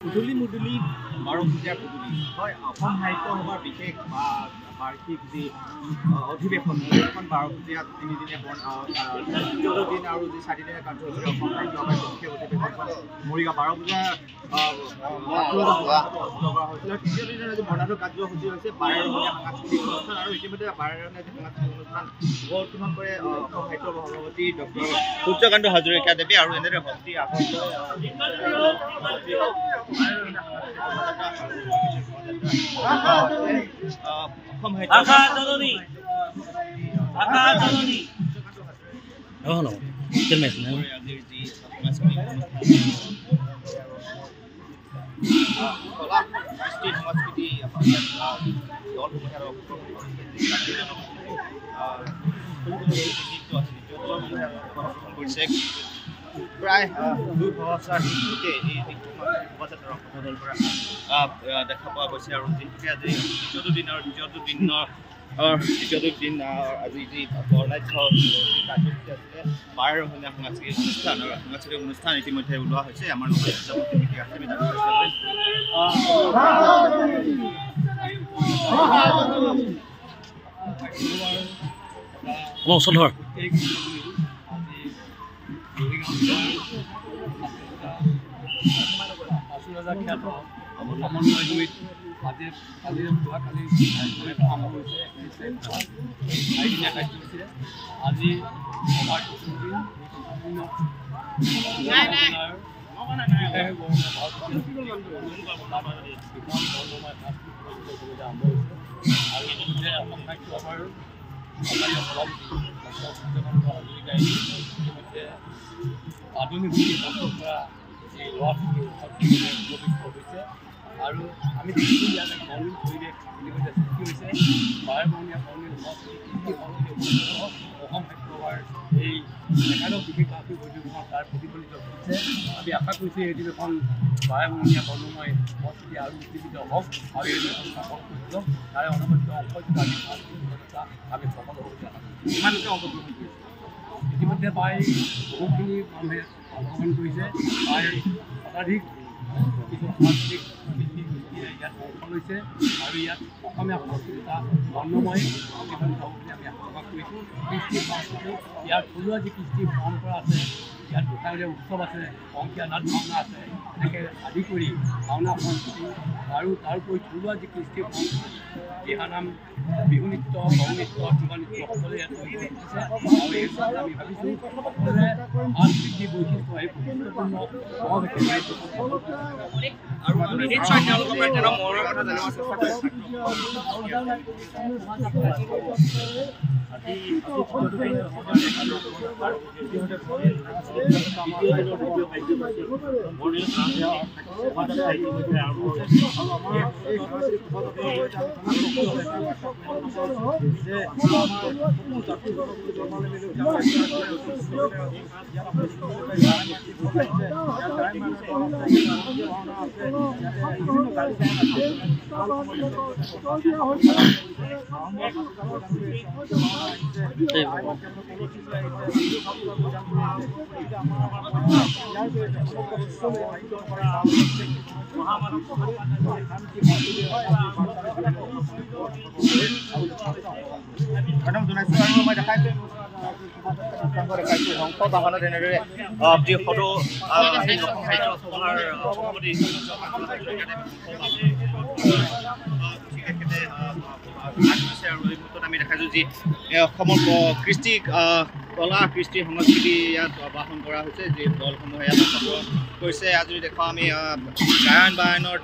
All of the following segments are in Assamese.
মুদুলি মুদুলি 12 পূজীয়া পুদুলি হয় অসম সাহিত্য সভাৰ বিশেষ বাৰ্ষিক যি অধিৱেশন সেইখন 12 পূজীয়া 3 দিনীয়া দ্বিতীয় দিন আৰু যি 4 দিনীয়া কাৰ্যসূচী অসম সাহিত্য সভাৰ বিশেষ অধিৱেশনখন মৰিগাঁও 12 পূজা তৃতীয় দিনৰ যি বৰ্ণাঢ্য কাৰ্যসূচী হৈছে বাৰেৰহণীয়া সাংস্কৃতিক অনুষ্ঠান আৰু ইতিমধ্যে বাৰেৰহণীয়া যি সাংস্কৃতিক অনুষ্ঠান উদ্বোধন কৰে অসম সাহিত্য সভাপতি ডক্টৰ সূৰ্যকান্ত হাজৰিকা দেৱে আৰু এনেদৰে ভক্তি আসন্ত প্ৰায় 2,000 শিশুকে এই শোভাযাত্ৰাৰ অংশগ্ৰহণ কৰা দেখা পোৱা গৈছে আৰু যিহেতুকে আজি দ্বিতীয়টো দিন আজি যি বৰ্ণাঢ্য কাৰ্যসূচী আছিলে বাৰেৰহণীয়া সাংস্কৃতিক অনুষ্ঠান আৰু সাংস্কৃতিক অনুষ্ঠান ইতিমধ্যে ওলোৱা হৈছে আমাৰ লগত আছে আমি জানিব চেষ্টা আধুনিক আৰু আমি দেখিছোঁ ইয়াতে বৰ্ণিল পৰিৱেশ ইতিমধ্যে সৃষ্টি হৈছে বাৰেৰহণীয়া বৰ্ণিল অসম সাহিত্য সভাৰ এই একাদশ বিশেষ বাৰ্ষিক অধিৱেশন তাৰ প্ৰতিফলিত হৈছে। আমি আশা কৰিছোঁ এই অধিৱেশন বাৰেৰহণীয়া বৰ্ণময় সংস্কৃতি আৰু উজ্জীৱিত হওক আৰু এই অধিৱেশন সফল কৰি তোলক তাৰে অনবদ্য অংশ আমি আমি সফল হ'বলৈ ইমানতে অংশগ্ৰহণ কৰিছোঁ। ইতিমধ্যে প্ৰায় বহুখিনি মানুহে অংশগ্ৰহণ কৰিছে প্ৰায় শতাধিক কিছু সাংস্কৃতিক ইয়াত অংশ লৈছে আৰু ইয়াত অসমীয়া সংস্কৃতি এটা বৰ্ণময় প্ৰতিফলিত হ'ব বুলি আমি আশা প্ৰকাশ কৰিছোঁ। কৃষ্টি সংস্কৃতি ইয়াৰ থলুৱা যি কৃষ্টি পৰম্পৰা আছে ইয়াত গোসাঁইঘৰীয়া উৎসৱ আছে অংকীয়া নাট ভাওনা আছে এনেকৈ আদি কৰি ভাওনা সংস্কৃতি আৰু তাৰোপৰি থলুৱা যি কৃষ্টি সংস্কৃতি দিহানাম বিহু নৃত্য বড়ো নৃত্য তিৱা নৃত্য সকলোৱে ইয়াত পৰিৱেশ দিছে আৰু এই ক্ষেত্ৰত আমি ভাবিছোঁ সকলোৱে সাংস্কৃতিক বৈশিষ্ট্য এই বৈশিষ্ট্যপূৰ্ণ আৰু আমি নিশ্চয় তেওঁলোকৰ পৰা তেওঁ মনৰ কথা জানিব চেষ্টা সংসদত এনেদৰে যি সদৌ সাহিত্য সভাৰ সভাপতি আৰু এই মুহূৰ্তত আমি দেখাইছোঁ যি অসমৰ কৃষ্টি কলা কৃষ্টি সংস্কৃতি ইয়াত আবাহন কৰা হৈছে যি দলসমূহে ইয়াত অংশগ্ৰহণ কৰিছে। আজি দেখুৱাওঁ আমি গায়ন বায়নৰ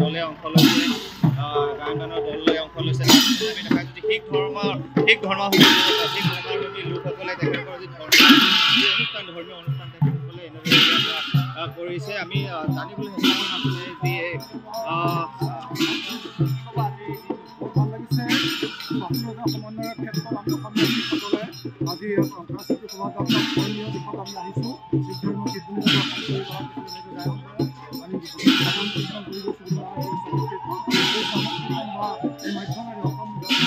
দলে অংশ লৈছে আমি দেখাইছোঁ যে শিখ ধৰ্মাৱলম্বী লোকসকলে তেখেতলোকৰ যি ধৰ্মীয় অনুষ্ঠান তেখেতসকলে এনেদৰে কৰিছে। আমি জানিবলৈ চেষ্টা কৰিম আছিলে যি সমন্বয়ৰ ক্ষেত্ৰত আমি অসমীয়া শিক্ষকসকলে আজি সাংস্কৃতিক শোভাযাত্ৰা ধৰ্মীয় দিশত আমি আহিছোঁ। শিখ ধৰ্ম এই মাধ্যমেৰে অসম পিতা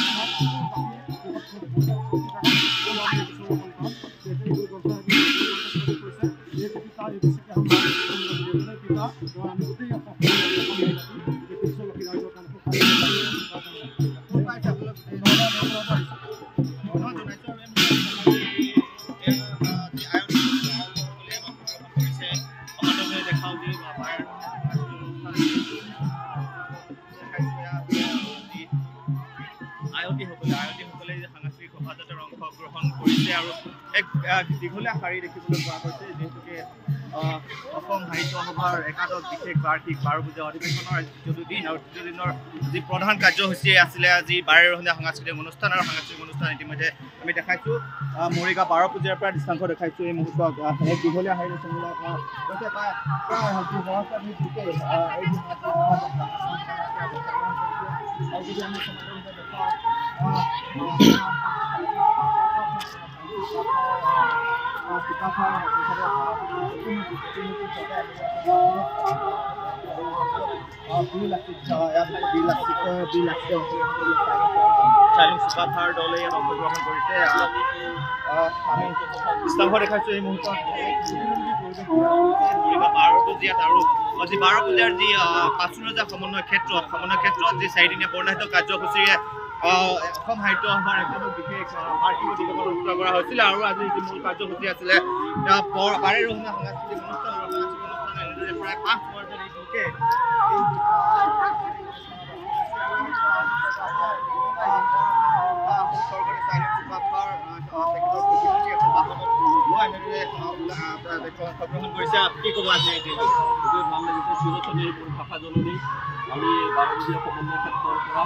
আয়তীসকলে সাংস্কৃতিক শোভাযাত্ৰাৰ অংশগ্ৰহণ কৰিছে আৰু এক দীঘলীয়া শাৰী দেখিবলৈ পোৱা গৈছে যিহেতুকে অসম সাহিত্য সভাৰ একাদশ বিশেষ বাৰ্ষিক 12 পূজা অধিৱেশনৰ দ্বিতীয় দিন আৰু তৃতীয় দিনৰ যি প্ৰধান কাৰ্যসূচী আছিলে আজি 12 সাংস্কৃতিক অনুষ্ঠান আৰু সাংস্কৃতিক অনুষ্ঠান ইতিমধ্যে আমি দেখাইছোঁ মৰিগাঁও 12 পূজাৰ পৰা দৃষ্টান্ত দেখাইছোঁ এই মুহূৰ্তত এক দীঘলীয়া শাৰী দেখিবলৈ চুকাফাৰ দলে ইয়াত অংশগ্ৰহণ কৰিছে আমি দৃষ্টান্ত দেখাইছোঁ এই মুহূৰ্তত পূজাত আৰু আজি 12 পূজাৰ যি পাঁচৰজা সমন্বয় ক্ষেত্ৰত যি 4দিনীয়া বৰ্ণাঢ্য কাৰ্যসূচীৰে অসম সাহিত্য সভাৰ একাদশ বিশেষ বাৰ্ষিক অধিৱেশন অনুষ্ঠিত কৰা হৈছিল আৰু আজি যি মূল কাৰ্যসূচী আছিলে 12 সাংস্কৃতিক অনুষ্ঠান আৰু সাংস্কৃতিক অনুষ্ঠান এনেদৰে প্ৰায় 5 বছৰ লোকে অংশগ্ৰহণ কৰিছে কি ক'ব আজি ভাল লাগিছে চিৰচনীৰ ভাষা জননী আমি 12 সমন্বয় ক্ষেত্ৰৰ পৰা